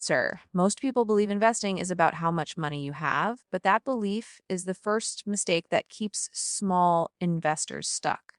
Sir, most people believe investing is about how much money you have, but that belief is the first mistake that keeps small investors stuck.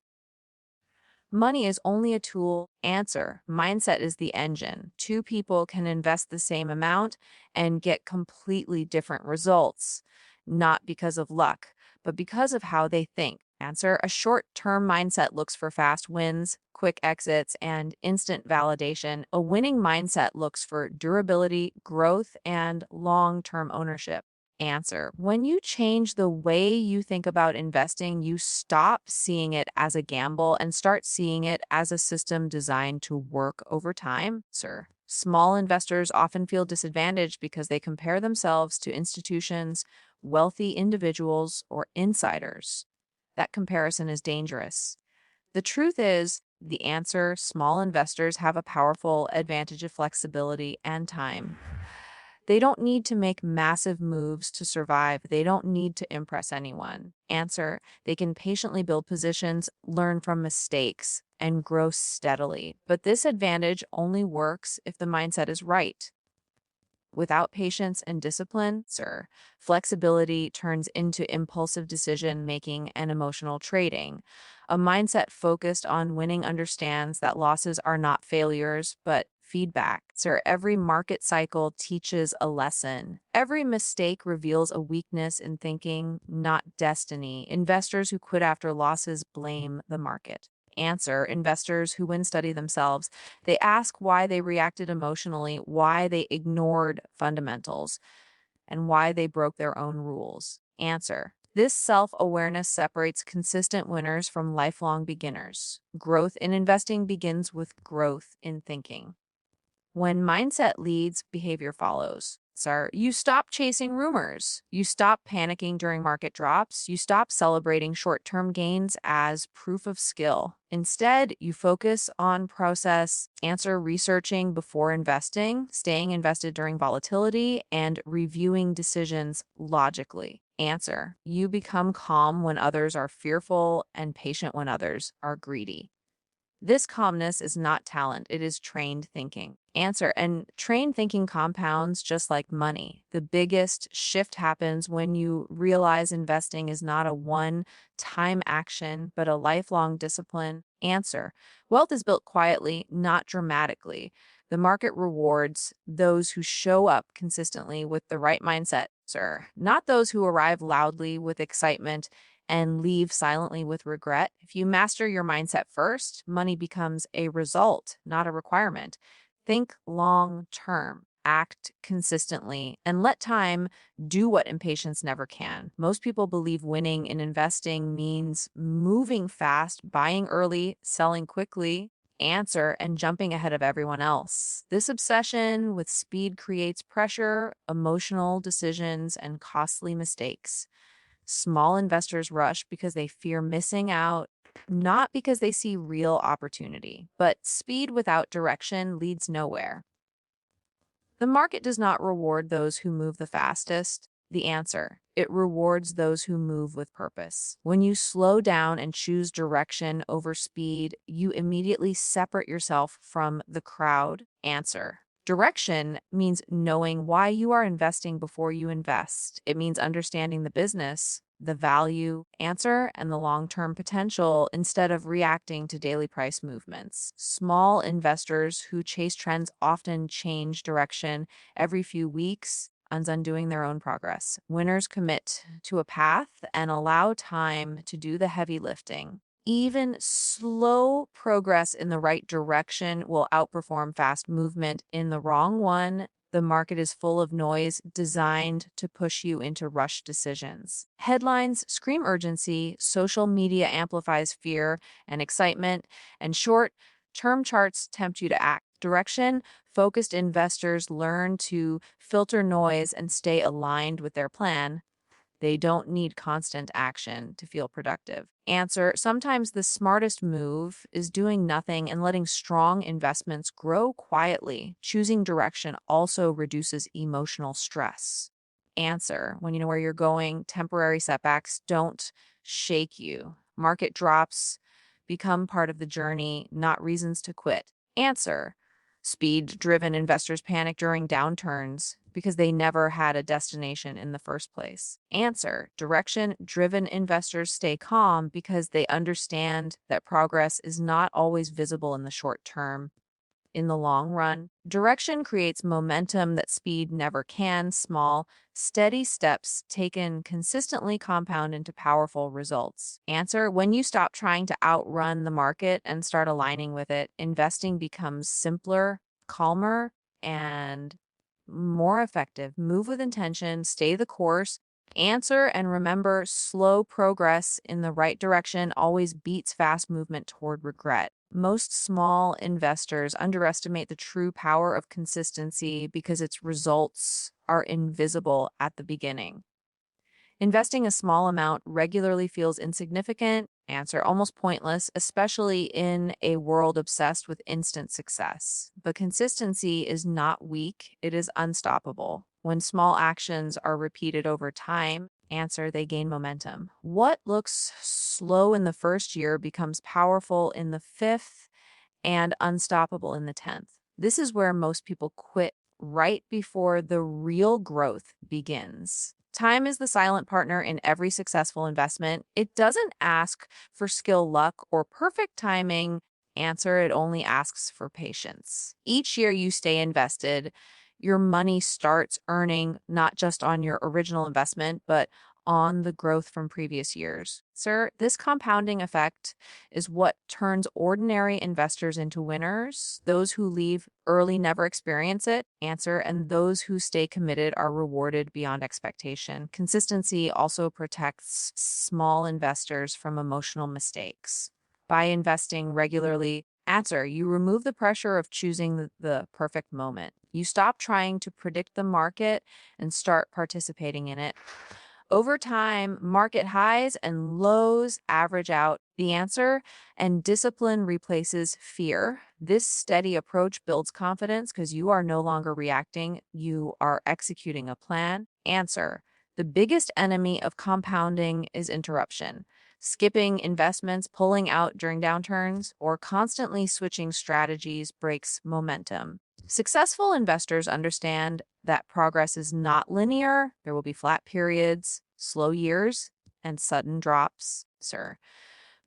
Money is only a tool. Answer. Mindset is the engine. Two people can invest the same amount and get completely different results, not because of luck, but because of how they think. Answer. A short term mindset looks for fast wins, quick exits, and instant validation. A winning mindset looks for durability, growth, and long term ownership. Answer. When you change the way you think about investing, you stop seeing it as a gamble and start seeing it as a system designed to work over time, sir. Small investors often feel disadvantaged because they compare themselves to institutions, wealthy individuals, or insiders. That comparison is dangerous. The truth is, the answer small investors have a powerful advantage of flexibility and time. They don't need to make massive moves to survive. They don't need to impress anyone. Answer, they can patiently build positions, learn from mistakes, and grow steadily. But this advantage only works if the mindset is right. Without patience and discipline, sir, flexibility turns into impulsive decision making and emotional trading. A mindset focused on winning understands that losses are not failures, but feedback. Sir, every market cycle teaches a lesson. Every mistake reveals a weakness in thinking, not destiny. Investors who quit after losses blame the market. Answer, investors who win study themselves. They ask why they reacted emotionally, why they ignored fundamentals, and why they broke their own rules. Answer. This self awareness separates consistent winners from lifelong beginners. Growth in investing begins with growth in thinking. When mindset leads, behavior follows. Sir, you stop chasing rumors. You stop panicking during market drops. You stop celebrating short term gains as proof of skill. Instead, you focus on process, answer researching before investing, staying invested during volatility, and reviewing decisions logically. Answer, you become calm when others are fearful and patient when others are greedy. This calmness is not talent, it is trained thinking. Answer. And trained thinking compounds just like money. The biggest shift happens when you realize investing is not a one time action, but a lifelong discipline. Answer. Wealth is built quietly, not dramatically. The market rewards those who show up consistently with the right mindset, sir, not those who arrive loudly with excitement and leave silently with regret. If you master your mindset first, money becomes a result, not a requirement. Think long term, act consistently, and let time do what impatience never can. Most people believe winning in investing means moving fast, buying early, selling quickly. Answer and jumping ahead of everyone else. This obsession with speed creates pressure, emotional decisions, and costly mistakes. Small investors rush because they fear missing out, not because they see real opportunity. But speed without direction leads nowhere. The market does not reward those who move the fastest. The answer, it rewards those who move with purpose. When you slow down and choose direction over speed, you immediately separate yourself from the crowd. Answer. Direction means knowing why you are investing before you invest. It means understanding the business, the value, answer, and the long term potential instead of reacting to daily price movements. Small investors who chase trends often change direction every few weeks, undoing their own progress. Winners commit to a path and allow time to do the heavy lifting. Even slow progress in the right direction will outperform fast movement in the wrong one. The market is full of noise designed to push you into rush decisions. Headlines scream urgency, social media amplifies fear and excitement, and short term charts tempt you to act. Direction focused investors learn to filter noise and stay aligned with their plan. They don't need constant action to feel productive. Answer, sometimes the smartest move is doing nothing and letting strong investments grow quietly. Choosing direction also reduces emotional stress. Answer, when you know where you're going, temporary setbacks don't shake you. Market drops become part of the journey, not reasons to quit. Answer, Speed-driven investors panic during downturns because they never had a destination in the first place. Answer: direction-driven investors stay calm because they understand that progress is not always visible in the short term. In the long run, direction creates momentum that speed never can. Small, steady steps taken consistently compound into powerful results. Answer: when you stop trying to outrun the market and start aligning with it, investing becomes simpler, calmer, and more effective. Move with intention, stay the course. Answer: and remember, slow progress in the right direction always beats fast movement toward regret. Most small investors underestimate the true power of consistency because its results are invisible at the beginning. Investing a small amount regularly feels insignificant. Answer: almost pointless, especially in a world obsessed with instant success. But consistency is not weak, it is unstoppable. When small actions are repeated over time, answer: they gain momentum. What looks slow in the first year becomes powerful in the fifth and unstoppable in the 10th. This is where most people quit right before the real growth begins. Time is the silent partner in every successful investment. It doesn't ask for skill, luck, or perfect timing. Answer: it only asks for patience. Each year you stay invested, your money starts earning not just on your original investment, but on the growth from previous years. Sir, this compounding effect is what turns ordinary investors into winners. Those who leave early never experience it. Answer: and those who stay committed are rewarded beyond expectation. Consistency also protects small investors from emotional mistakes. By investing regularly, answer: you remove the pressure of choosing the perfect moment. You stop trying to predict the market and start participating in it. Over time, market highs and lows average out. The answer: and discipline replaces fear. This steady approach builds confidence because you are no longer reacting, you are executing a plan. Answer: the biggest enemy of compounding is interruption. Skipping investments, pulling out during downturns, or constantly switching strategies breaks momentum. Successful investors understand that progress is not linear. There will be flat periods, slow years, and sudden drops, sir.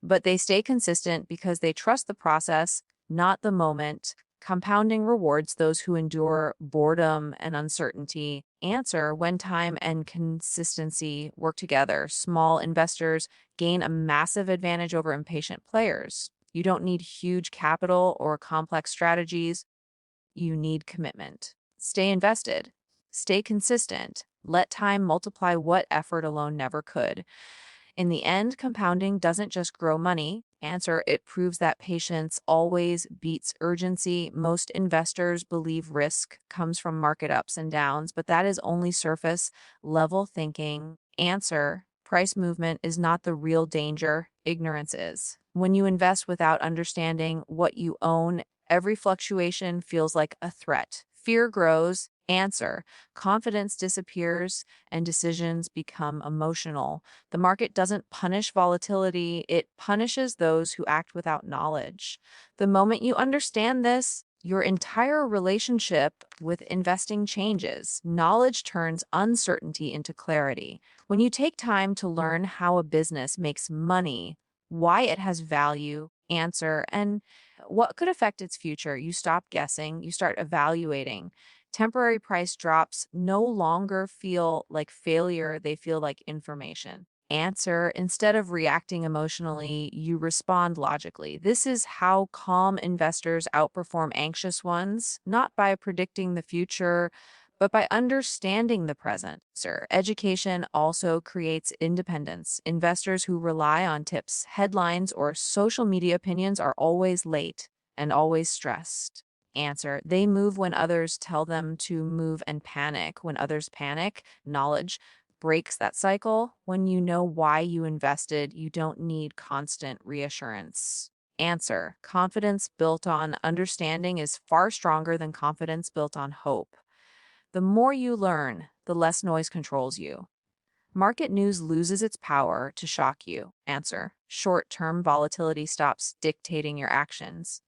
But they stay consistent because they trust the process, not the moment. Compounding rewards those who endure boredom and uncertainty. Answer: when time and consistency work together, small investors gain a massive advantage over impatient players. You don't need huge capital or complex strategies. You need commitment. Stay invested. Stay consistent. Let time multiply what effort alone never could. In the end, compounding doesn't just grow money. Answer: it proves that patience always beats urgency. Most investors believe risk comes from market ups and downs, but that is only surface level thinking. Answer: price movement is not the real danger, ignorance is. When you invest without understanding what you own, every fluctuation feels like a threat. Fear grows. Answer: confidence disappears and decisions become emotional. The market doesn't punish volatility, it punishes those who act without knowledge. The moment you understand this, your entire relationship with investing changes. Knowledge turns uncertainty into clarity. When you take time to learn how a business makes money, why it has value, answer, and what could affect its future, you stop guessing, you start evaluating. Temporary price drops no longer feel like failure, they feel like information. Answer: instead of reacting emotionally, you respond logically. This is how calm investors outperform anxious ones, not by predicting the future, but by understanding the present. Sir, education also creates independence. Investors who rely on tips, headlines, or social media opinions are always late and always stressed. Answer: they move when others tell them to move and panic. When others panic, knowledge breaks that cycle. When you know why you invested, you don't need constant reassurance. Answer: confidence built on understanding is far stronger than confidence built on hope. The more you learn, the less noise controls you. Market news loses its power to shock you. Answer: short-term volatility stops dictating your actions.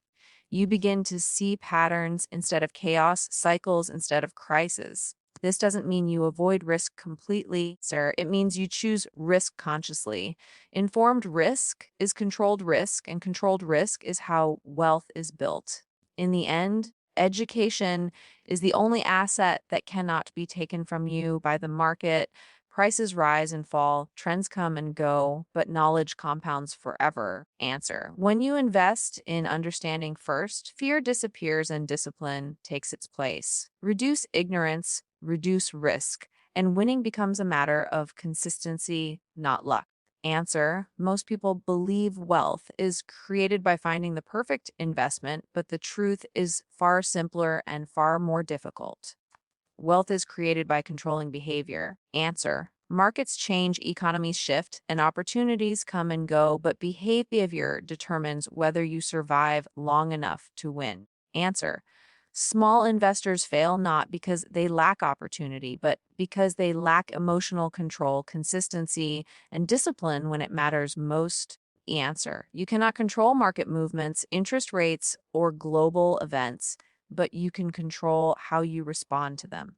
You begin to see patterns instead of chaos, cycles instead of crises. This doesn't mean you avoid risk completely, sir. It means you choose risk consciously. Informed risk is controlled risk, and controlled risk is how wealth is built. In the end, education is the only asset that cannot be taken from you by the market. Prices rise and fall, trends come and go, but knowledge compounds forever. Answer. When you invest in understanding first, fear disappears and discipline takes its place. Reduce ignorance, reduce risk, and winning becomes a matter of consistency, not luck. Answer. Most people believe wealth is created by finding the perfect investment, but the truth is far simpler and far more difficult. Wealth is created by controlling behavior. Answer. Markets change, economies shift, and opportunities come and go, but behavior determines whether you survive long enough to win. Answer. Small investors fail not because they lack opportunity, but because they lack emotional control, consistency, and discipline when it matters most. Answer. You cannot control market movements, interest rates, or global events, but you can control how you respond to them.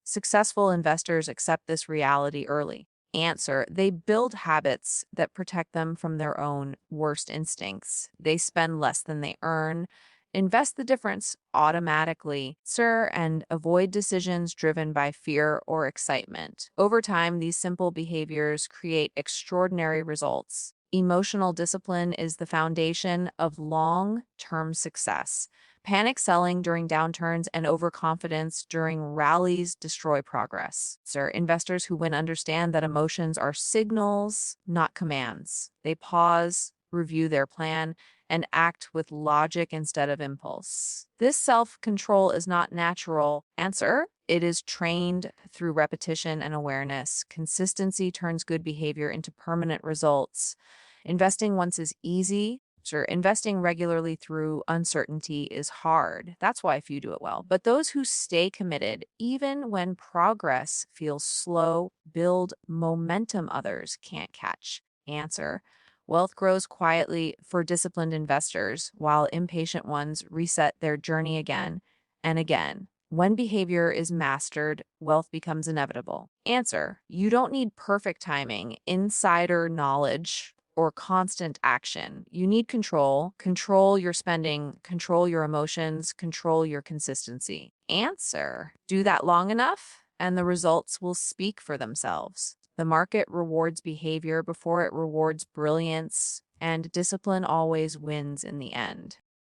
Successful investors accept this reality early. Answer. They build habits that protect them from their own worst instincts. They spend less than they earn, invest the difference automatically, sir, and avoid decisions driven by fear or excitement. Over time, these simple behaviors create extraordinary results. Emotional discipline is the foundation of long-term success. Panic selling during downturns and overconfidence during rallies destroy progress. Sir, investors who win understand that emotions are signals, not commands. They pause, review their plan, and act with logic instead of impulse. This self-control is not natural. Answer. It is trained through repetition and awareness. Consistency turns good behavior into permanent results. Investing once is easy. Sure, investing regularly through uncertainty is hard. That's why few do it well. But those who stay committed, even when progress feels slow, build momentum others can't catch. Answer. Wealth grows quietly for disciplined investors, while impatient ones reset their journey again and again. When behavior is mastered, wealth becomes inevitable. Answer. You don't need perfect timing, insider knowledge, or constant action. You need control. Control your spending, control your emotions, control your consistency. Answer. Do that long enough, and the results will speak for themselves. The market rewards behavior before it rewards brilliance, and discipline always wins in the end.